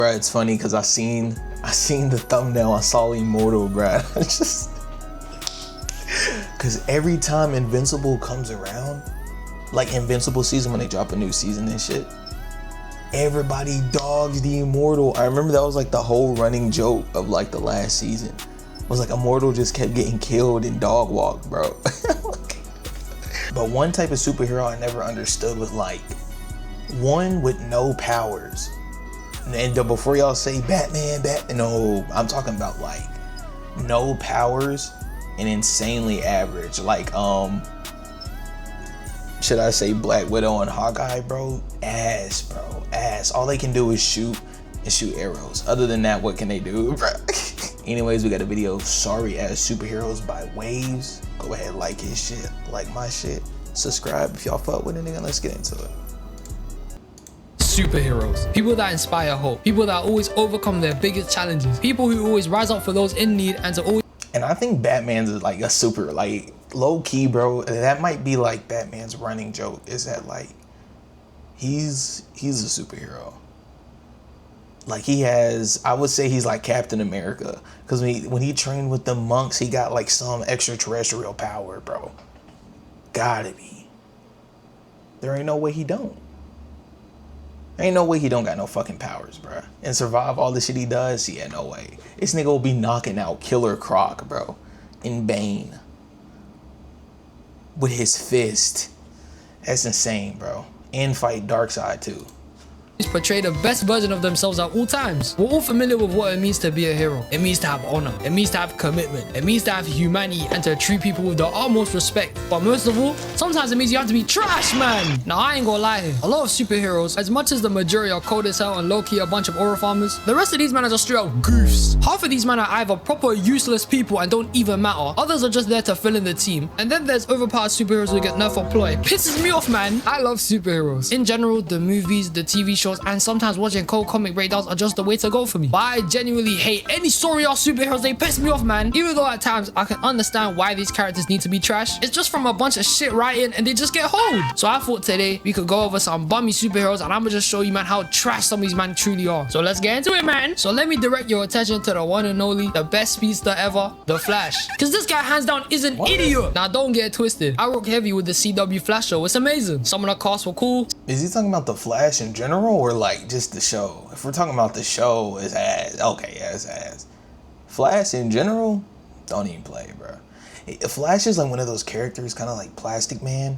Bruh, it's funny because I seen the thumbnail, I saw Immortal, bruh. Cause every time Invincible comes around, like Invincible season when they drop a new season and shit, everybody dogs the Immortal. I remember that was like the whole running joke of like the last season. It was like Immortal just kept getting killed in dog walk, bro. But one type of superhero I never understood was like one with no powers. And before y'all say Batman, no, I'm talking about like no powers and insanely average. Like, should I say Black Widow and Hawkeye, bro? Ass, bro, ass. All they can do is shoot and shoot arrows. Other than that, what can they do, bro? Anyways, we got a video, Sorry Ass Superheroes by Waves. Go ahead, like his shit, like my shit. Subscribe if y'all fuck with it, nigga. Let's get into it. Superheroes, people that inspire hope, people that always overcome their biggest challenges, people who always rise up for those in need and to always. And I think Batman's like a super, like low key, bro. That might be like Batman's running joke, is that like he's a superhero. Like he has, I would say he's like Captain America, because when he trained with the monks, he got like some extraterrestrial power, bro. Gotta be. There ain't no way he don't. Ain't no way he don't got no fucking powers, bruh. And survive all the shit he does? Yeah, no way. This nigga will be knocking out Killer Croc, bro. In Bane. With his fist. That's insane, bro. And fight Darkseid too. Portray the best version of themselves at all times. We're all familiar with what it means to be a hero. It means to have honor. It means to have commitment. It means to have humanity and to treat people with the utmost respect. But most of all, sometimes it means you have to be trash, man. Now, I ain't gonna lie here. A lot of superheroes, as much as the majority are cold as hell and low-key a bunch of aura farmers, the rest of these men are just straight up goofs. Half of these men are either proper useless people and don't even matter. Others are just there to fill in the team. And then there's overpowered superheroes who get nerfed or ploy. It pisses me off, man. I love superheroes. In general, the movies, the TV shows, and sometimes watching cold comic breakdowns are just the way to go for me. But I genuinely hate any story or superheroes. They piss me off, man. Even though at times I can understand why these characters need to be trash, it's just from a bunch of shit writing and they just get hold. So I thought today we could go over some bummy superheroes and I'm gonna just show you, man, how trash some of these men truly are. So let's get into it, man. So let me direct your attention to the one and only, the best speedster ever, the Flash. Because this guy hands down is an idiot. Now don't get it twisted. I rock heavy with the CW Flash show. It's amazing. Some of the casts were cool. Is he talking about the Flash in general or like just the show? If we're talking about the show, it's ass. Okay, yeah, it's ass. Flash in general, don't even play, bro. Flash is like one of those characters, kind of like Plastic Man,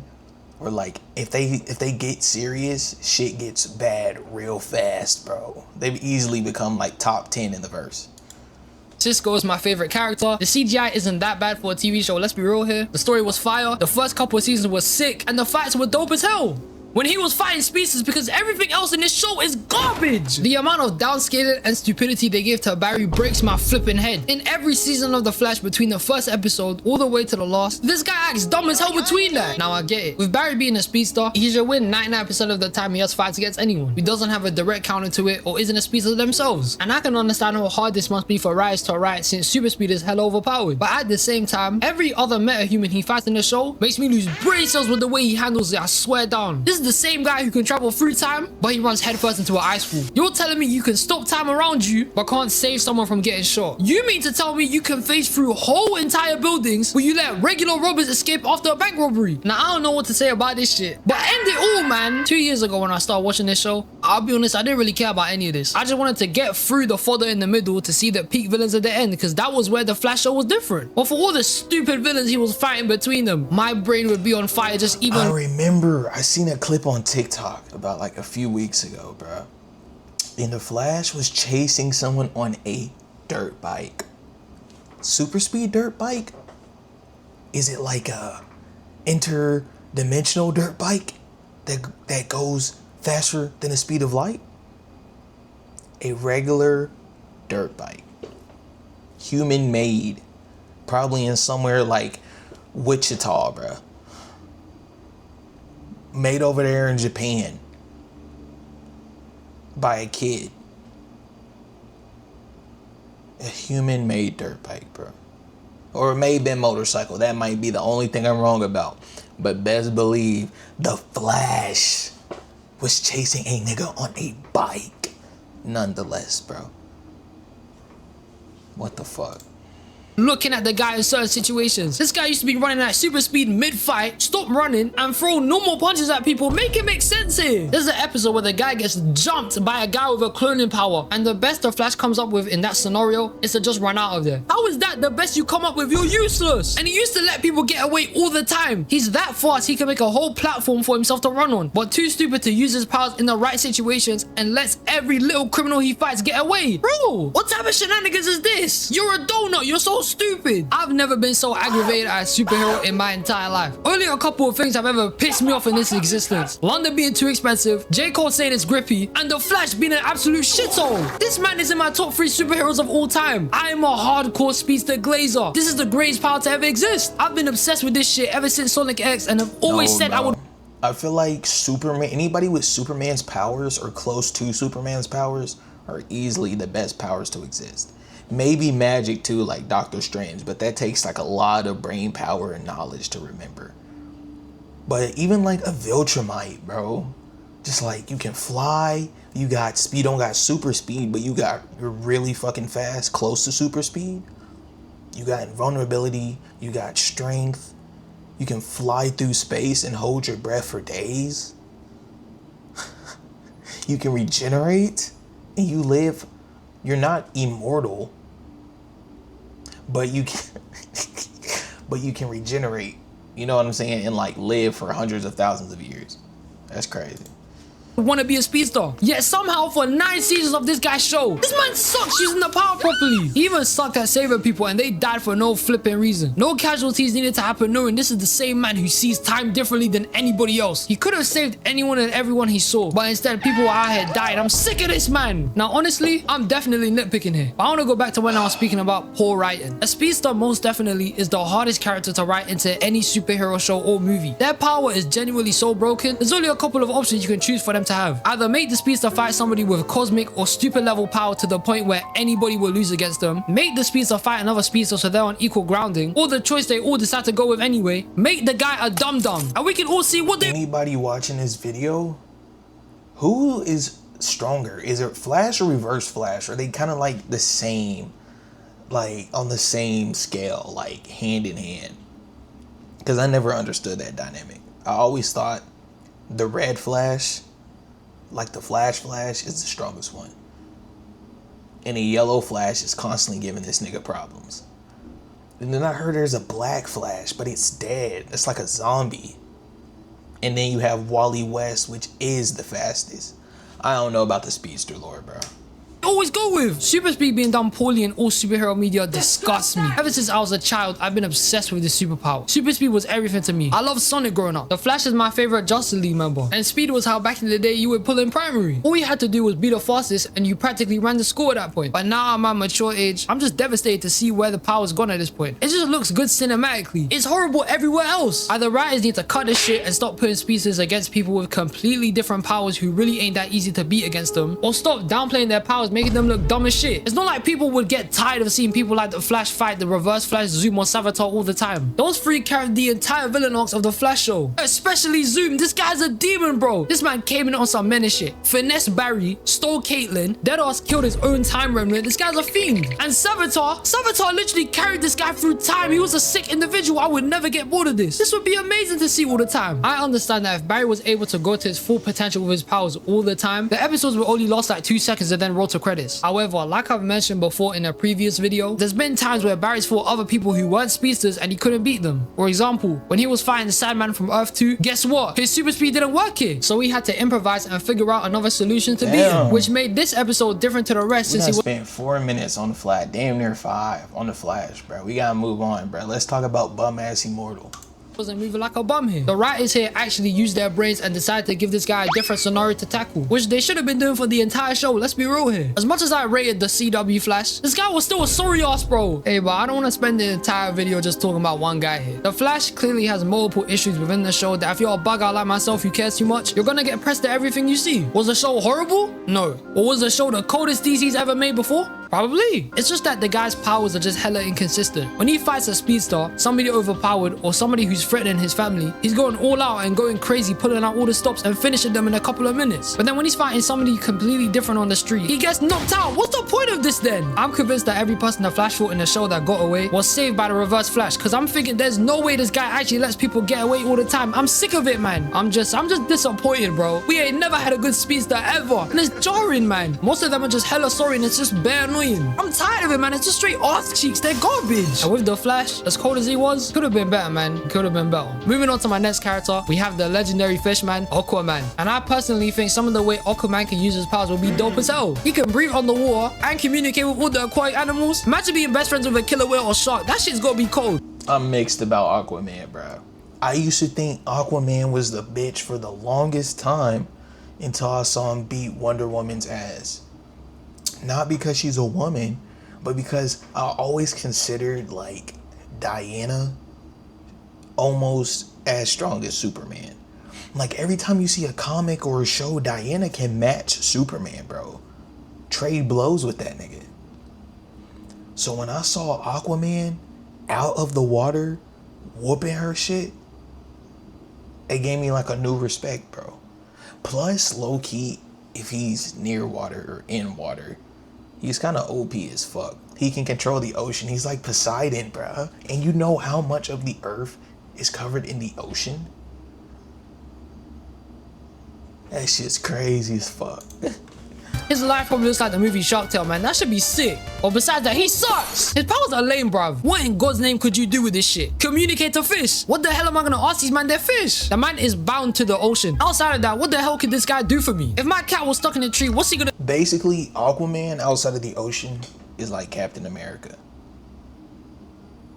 where like if they get serious, shit gets bad real fast, bro. They've easily become like top 10 in the verse. Cisco is my favorite character. The CGI isn't that bad for a TV show, let's be real here. The story was fire, the first couple of seasons was sick, and the fights were dope as hell. When he was fighting species, because everything else in this show is garbage. The amount of downscaling and stupidity they gave to Barry breaks my flipping head. In every season of The Flash, between the first episode all the way to the last, this guy acts dumb as hell between that. Now I get it. With Barry being a speedster, he should win 99% of the time he has fights against anyone. He doesn't have a direct counter to it or isn't a speedster themselves. And I can understand how hard this must be for writers to write since super speed is hell overpowered. But at the same time, every other meta-human he fights in the show makes me lose brain cells with the way he handles it, I swear down. This is the same guy who can travel through time, but he runs headfirst into an ice wall. You're telling me you can stop time around you, but can't save someone from getting shot? You mean to tell me you can phase through whole entire buildings where you let regular robbers escape after a bank robbery? Now, I don't know what to say about this shit, but end it all, man. 2 years ago when I started watching this show, I'll be honest, I didn't really care about any of this. I just wanted to get through the fodder in the middle to see the peak villains at the end, because that was where the Flash show was different. But for all the stupid villains he was fighting between them, my brain would be on fire just even. I remember I seen a clip on TikTok about like a few weeks ago, bro. And the Flash was chasing someone on a dirt bike. Super speed dirt bike? Is it like a interdimensional dirt bike that goes faster than the speed of light? A regular dirt bike. Human made. Probably in somewhere like Wichita, bro. Made over there in Japan. By a kid. A human made dirt bike, bro. Or it may have been motorcycle. That might be the only thing I'm wrong about. But best believe the Flash was chasing a nigga on a bike. nonetheless, bro. What the fuck? Looking at the guy in certain situations. This guy used to be running at super speed mid-fight, stop running, and throw normal punches at people. Make it make sense here. There's an episode where the guy gets jumped by a guy with a cloning power, and the best the Flash comes up with in that scenario is to just run out of there. How is that the best you come up with? You're useless. And he used to let people get away all the time. He's that fast he can make a whole platform for himself to run on, but too stupid to use his powers in the right situations and lets every little criminal he fights get away. Bro, what type of shenanigans is this? You're a donut. You're so stupid. I've never been so aggravated at a superhero in my entire life. Only a couple of things have ever pissed me off in this existence. London being too expensive, J. Cole saying it's grippy, and The Flash being an absolute shithole. This man is in my top 3 superheroes of all time. I am a hardcore speedster glazer. This is the greatest power to ever exist. I've been obsessed with this shit ever since Sonic X, and I've always said I would. I feel like Superman, anybody with Superman's powers or close to Superman's powers are easily the best powers to exist. Maybe magic too, like Doctor Strange, but that takes like a lot of brain power and knowledge to remember. But even like a Viltrumite, bro, just like you can fly, you got speed, you don't got super speed, but you're really fucking fast, close to super speed. You got invulnerability, you got strength, you can fly through space and hold your breath for days. You can regenerate and you live. You're not immortal, but you can regenerate. You know what I'm saying? And like live for hundreds of thousands of years. That's crazy. Want to be a speedster, yet somehow for 9 seasons of this guy's show, this man sucks using the power properly. He even sucked at saving people and they died for no flipping reason. No casualties needed to happen, knowing this is the same man who sees time differently than anybody else. He could have saved anyone and everyone he saw, but instead people out here died. I'm sick of this man. Now honestly, I'm definitely nitpicking here, but I want to go back to when I was speaking about poor writing. A speedster most definitely is the hardest character to write into any superhero show or movie. Their power is genuinely so broken, there's only a couple of options you can choose for them to have. Either make the speedster fight somebody with cosmic or stupid level power to the point where anybody will lose against them, make the speedster fight another speedster so they're on equal grounding, or the choice they all decide to go with anyway, make the guy a dum-dum, and we can all see what they— Anybody watching this video, who is stronger? Is it Flash or Reverse Flash? Are they kind of like the same, like on the same scale, like hand in hand? Because I never understood that dynamic. I always thought the Red Flash, like the Flash is the strongest one. And the Yellow Flash is constantly giving this nigga problems. And then I heard there's a Black Flash, but it's dead. It's like a zombie. And then you have Wally West, which is the fastest. I don't know about the speedster lore, bro. always go with. Super speed being done poorly in all superhero media disgusts me. Ever since I was a child, I've been obsessed with this superpower. Super speed was everything to me. I loved Sonic growing up. The Flash is my favorite Justice League member. And speed was how back in the day you would pull in primary. All you had to do was be the fastest and you practically ran the score at that point. But now I'm at mature age, I'm just devastated to see where the power's gone at this point. It just looks good cinematically. It's horrible everywhere else. Either writers need to cut this shit and stop putting speedsters against people with completely different powers who really ain't that easy to beat against them, or stop downplaying their powers, making them look dumb as shit. It's not like people would get tired of seeing people like the Flash fight the Reverse Flash, Zoom, or Savitar all the time. Those three carried the entire villain arcs of the Flash show. Especially Zoom. This guy's a demon, bro. This man came in on some menace shit. Finesse Barry, stole Caitlyn, Deadass killed his own time remnant. This guy's a fiend. And Savitar literally carried this guy through time. He was a sick individual. I would never get bored of this. This would be amazing to see all the time. I understand that if Barry was able to go to his full potential with his powers all the time, the episodes would only last like 2 seconds and then roll to credits. However, like I've mentioned before in a previous video, there's been times where Barry's fought other people who weren't speedsters and he couldn't beat them. For example, when he was fighting the Sandman from Earth 2, guess what? His super speed didn't work here. So he had to improvise and figure out another solution to beat him, which made this episode different to the rest since he spent 4 minutes on the Flash, damn near 5 on the Flash, bro. We gotta move on, bro. Let's talk about bum ass Immortal. Wasn't moving like a bum here. The writers here actually used their brains and decided to give this guy a different scenario to tackle, which they should have been doing for the entire show. Let's be real here. As much as I rated the CW Flash, this guy was still a sorry ass, bro. Hey, but I don't want to spend the entire video just talking about one guy here. The Flash clearly has multiple issues within the show that if you're a bug out like myself who cares too much, you're gonna get pressed at everything you see. Was the show horrible? No. Or was the show the coldest DC's ever made before? Probably. It's just that the guy's powers are just hella inconsistent. When he fights a speedster, somebody overpowered, or somebody who's threatening his family, he's going all out and going crazy, pulling out all the stops and finishing them in a couple of minutes. But then when he's fighting somebody completely different on the street, he gets knocked out. What's the point of this then? I'm convinced that every person that Flash fought in the show that got away was saved by the Reverse Flash, because I'm thinking there's no way this guy actually lets people get away all the time. I'm sick of it, man. I'm just disappointed, bro. We ain't never had a good speedster ever, and it's jarring, man. Most of them are just hella sorry, and it's just bare annoying. I'm tired of it, man. It's just straight arse cheeks. They're garbage. And with the Flash, as cold as he was, could have been better, man. Could have been better. Moving on to my next character, we have the legendary fishman, Aquaman. And I personally think some of the way Aquaman can use his powers will be dope as hell. He can breathe underwater and communicate with all the aquatic animals. Imagine being best friends with a killer whale or shark. That shit's gotta be cold. I'm mixed about Aquaman, bro. I used to think Aquaman was the bitch for the longest time until I saw him beat Wonder Woman's ass. Not because she's a woman, but because I always considered like Diana almost as strong as Superman. Like every time you see a comic or a show, Diana can match Superman, bro. Trade blows with that nigga. So when I saw Aquaman out of the water whooping her shit, it gave me like a new respect, bro. Plus, low-key, if he's near water or in water, he's kind of OP as fuck. He can control the ocean. He's like Poseidon, bruh. And you know how much of the earth is covered in the ocean? That shit's crazy as fuck. His life probably looks like the movie Shark Tale, man. That should be sick. Or besides that, he sucks. His powers are lame, bruv. What in God's name could you do with this shit? Communicate to fish. What the hell am I gonna ask these man? They're fish. The man is bound to the ocean. Outside of that, what the hell could this guy do for me? If my cat was stuck in a tree, what's he gonna... Basically, Aquaman outside of the ocean is like Captain America.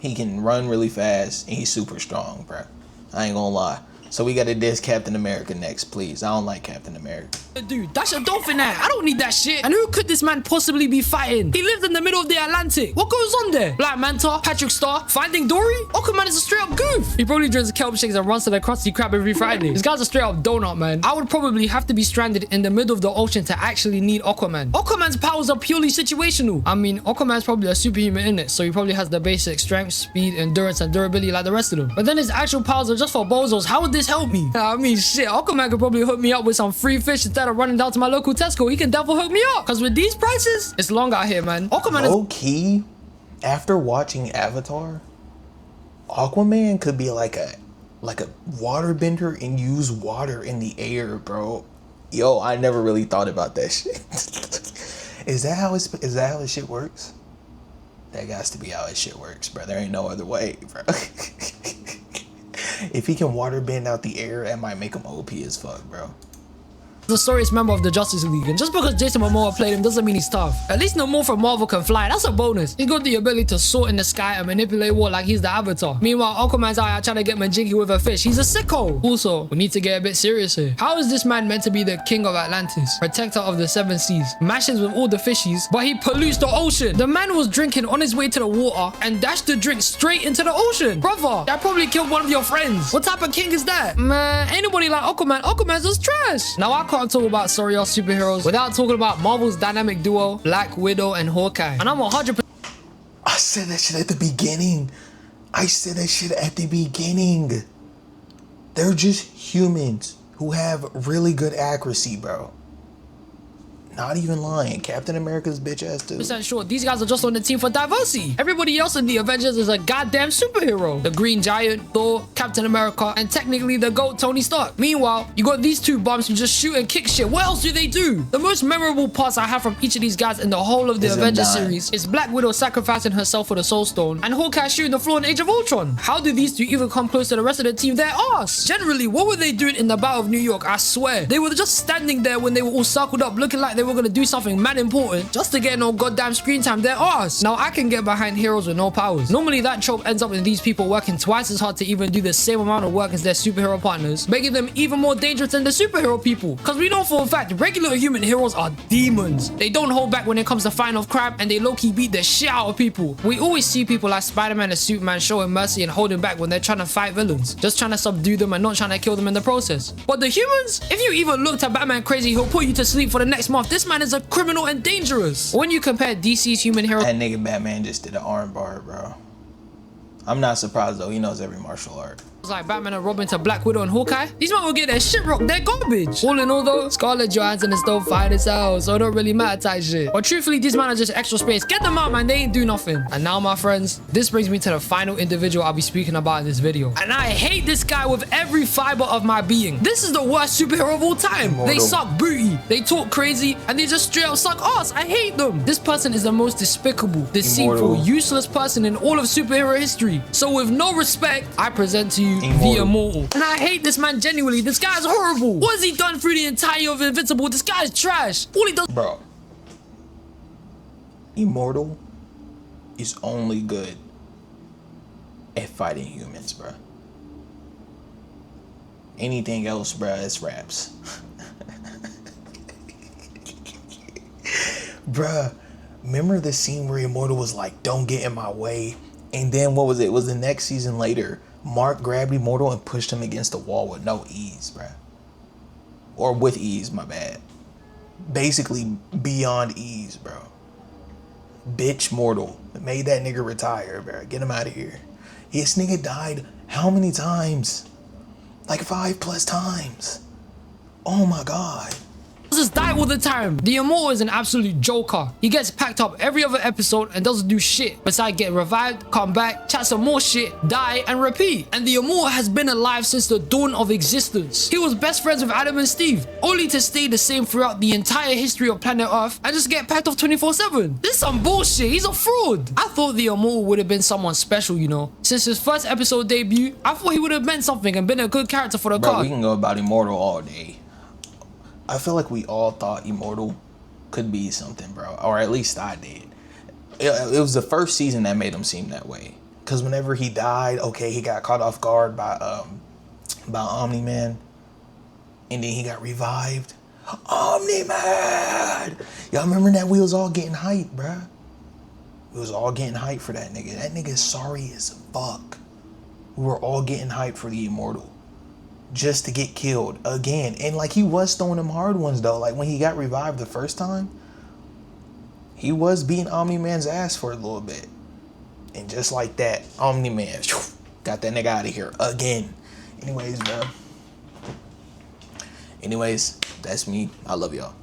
He can run really fast and he's super strong, bruh. I ain't gonna lie. So we gotta diss Captain America next, please. I don't like Captain America. Dude, that's a dolphin there. I don't need that shit. And who could this man possibly be fighting? He lives in the middle of the Atlantic. What goes on there? Black Manta, Patrick Star, Finding Dory? Aquaman is a straight up goof. He probably drinks kelp shakes and runs to the Krusty Krab every Friday. This guy's a straight up donut, man. I would probably have to be stranded in the middle of the ocean to actually need Aquaman. Aquaman's powers are purely situational. I mean, Aquaman's probably a superhuman in it, so he probably has the basic strength, speed, endurance, and durability like the rest of them. But then his actual powers are just for bozos. How would this help me? I mean, shit, Aquaman could probably hook me up with some free fish instead of running down to my local Tesco. He can definitely hook me up. Because with these prices, it's long out here, man. Aquaman is... Low-key, after watching Avatar, Aquaman could be like a waterbender and use water in the air, bro. Yo, I never really thought about that shit. Is that how his shit works? That has to be how his shit works, bro. There ain't no other way, bro. If he can water bend out the air, that might make him OP as fuck, bro. The sorriest member of the Justice League, and just because Jason Momoa played him doesn't mean he's tough. At least Namor from Marvel can fly. That's a bonus. He's got the ability to soar in the sky and manipulate water like he's the Avatar. Meanwhile, Aquaman's out here trying to get Majinki with a fish. He's a sicko. Also, we need to get a bit serious here. How is this man meant to be the king of Atlantis, protector of the seven seas, mashes with all the fishies, but he pollutes the ocean? The man was drinking on his way to the water and dashed the drink straight into the ocean. Brother, that probably killed one of your friends. What type of king is that? Man, ain't nobody like Aquaman. Aquaman's just trash. Now I can't talk about sorry ass superheroes without talking about Marvel's dynamic duo, Black Widow and Hawkeye. And I'm 100%. I said that shit at the beginning. They're just humans who have really good accuracy, bro. Not even lying. Captain America's bitch ass too. Sure, these guys are just on the team for diversity. Everybody else in the Avengers is a goddamn superhero. The Green Giant, Thor, Captain America, and technically the GOAT Tony Stark. Meanwhile, you got these two bums who just shoot and kick shit. What else do they do? The most memorable parts I have from each of these guys in the whole of the Avengers series is Black Widow sacrificing herself for the Soul Stone and Hawkeye shooting the floor in Age of Ultron. How do these two even come close to the rest of the team? They're arse. Generally, what were they doing in the Battle of New York? I swear. They were just standing there when they were all circled up looking like they were gonna do something mad important just to get no goddamn screen time. They're arse. Now I can get behind heroes with no powers. Normally that trope ends up in these people working twice as hard to even do the same amount of work as their superhero partners, making them even more dangerous than the superhero people. Because we know for a fact regular human heroes are demons. They don't hold back when it comes to fighting off crap, and they low-key beat the shit out of people. We always see people like Spider-Man and Superman showing mercy and holding back when they're trying to fight villains, just trying to subdue them and not trying to kill them in the process. But the humans, if you even looked at Batman crazy, he'll put you to sleep for the next month. this man is a criminal and dangerous. When you compare DC's human hero, That nigga Batman just did an arm bar, bro. I'm not surprised though. He knows every martial art. like Batman and Robin to Black Widow and Hawkeye, these men will get their shit rocked. They're garbage. All in all though, Scarlett Johansson is still fine as hell, so it don't really matter type shit. But truthfully, these men are just extra space. Get them out, man. They ain't do nothing. And now, my friends, this brings me to the final individual I'll be speaking about in this video. And I hate this guy with every fiber of my being. This is the worst superhero of all time. Immortal. They suck booty, they talk crazy, and they just straight up suck ass. I hate them. This person is the most despicable, deceitful, Immortal. useless person in all of superhero history. So with no respect, I present to you the Immortal. Immortal. And I hate this man genuinely. This guy's horrible. What has he done through the entire of Invincible? This guy's trash. All he does, Bro, Immortal is only good at fighting humans, bro. Anything else, bro, it's raps. Bruh, remember the scene where Immortal was like, don't get in my way? And then what was it? It was the next season later. Mark grabbed Immortal and pushed him against the wall with no ease, bruh. Or with ease, my bad. Basically beyond ease, bro. Bitch Mortal. Made that nigga retire, bro. Get him out of here. This nigga died how many times? Like 5+ times. Oh my God. just die all the time. The Immortal is an absolute joker. He gets packed up every other episode and doesn't do shit besides get revived, come back, chat some more shit, die, and repeat. And the Immortal has been alive since the dawn of existence. He was best friends with Adam and Steve, only to stay the same throughout the entire history of planet Earth and just get packed off 24/7. This is some bullshit. He's a fraud. I thought the Immortal would have been someone special, you know. Since his first episode debut, I thought he would have meant something and been a good character for the Bro, card. we can go about Immortal all day. I feel like we all thought Immortal could be something, bro. Or at least I did. It was the first season that made him seem that way. Because whenever he died, okay, he got caught off guard by Omni-Man. And then he got revived. Omni-Man! Y'all remember that? We was all getting hyped, bro. We was all getting hyped for that nigga. That nigga is sorry as fuck. We were all getting hyped for the Immortal. Just to get killed again. And like, he was throwing them hard ones though. Like when he got revived the first time, he was beating Omni-Man's ass for a little bit. And just like that, Omni-Man got that nigga out of here again. Anyways, bro. Anyways, that's me. I love y'all.